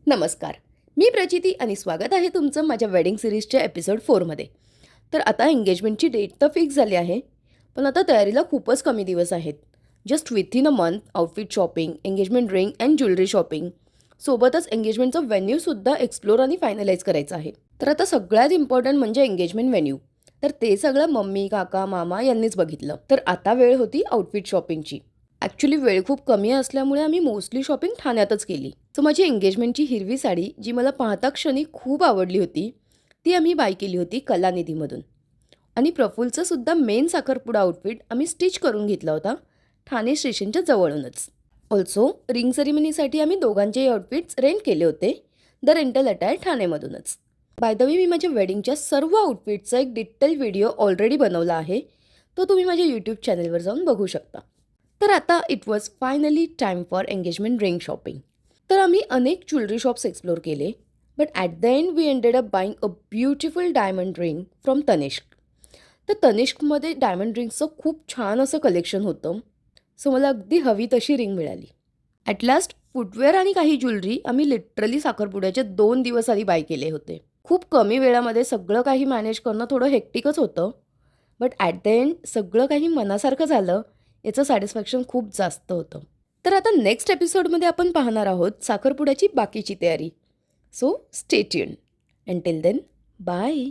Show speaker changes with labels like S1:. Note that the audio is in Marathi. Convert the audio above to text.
S1: नमस्कार. मी प्रचिती आणि स्वागत आहे तुमचं माझ्या वेडिंग सिरीजच्या एपिसोड 4मध्ये. तर आता एंगेजमेंटची डेट तर फिक्स झाली आहे, पण आता तयारीला खूपच कमी दिवस आहेत. Just within a month outfit shopping, engagement ring and jewellery shopping, सोबतच एंगेजमेंटचं व्हेन्यूसुद्धा एक्सप्लोर आणि फायनलाइज करायचं आहे. तर आता सगळ्यात इम्पॉर्टंट म्हणजे एंगेजमेंट व्हेन्यू. तर ते सगळं मम्मी, काका, मामा यांनीच बघितलं. तर आता वेळ होती आउटफिट शॉपिंगची. ॲक्च्युली वेळ खूप कमी असल्यामुळे आम्ही मोस्टली शॉपिंग ठाण्यातच केली. सो माझी एंगेजमेंटची हिरवी साडी जी मला पाहता क्षणी खूप आवडली होती, ती आम्ही बाय केली होती कलानिधीमधून. आणि प्रफुल्लचं सुद्धा मेन साखरपुडा आउटफिट आम्ही स्टिच करून घेतला होता ठाणे स्टेशनच्या जवळूनच. ऑल्सो रिंग सेरेमनीसाठी आम्ही दोघांचेही आउटफिट्स रेंट केले होते, द रेंटल अटायर ठाणेमधूनच. बाय द वे मी माझ्या वेडिंगच्या सर्व आउटफिटचा एक डिटेल व्हिडिओ ऑलरेडी बनवला आहे, तो तुम्ही माझ्या यूट्यूब चॅनलवर जाऊन बघू शकता. तर आता it was finally time for engagement ring shopping. तर आम्ही अनेक ज्वेलरी शॉप्स एक्सप्लोर केले, but at the end we ended up buying a beautiful diamond ring from Tanishq. तर तनिष्कमध्ये डायमंड रिंग्सचं खूप छान असं कलेक्शन होतं, सो मला अगदी हवी तशी रिंग मिळाली. ॲट लास्ट फुटवेअर आणि काही ज्वेलरी आम्ही लिटरली साखरपुड्याचे 2 दिवस आधी बाय केले होते. खूप कमी वेळामध्ये सगळं काही मॅनेज करणं थोडं हेक्टिकच होतं, बट ॲट द एंड सगळं काही मनासारखं झालं, याचं सॅटिस्फॅक्शन खूप जास्त होतं. तर आता नेक्स्ट एपिसोडमध्ये आपण पाहणार आहोत साखरपुड्याची बाकीची तयारी. So stay tuned. Until then, bye.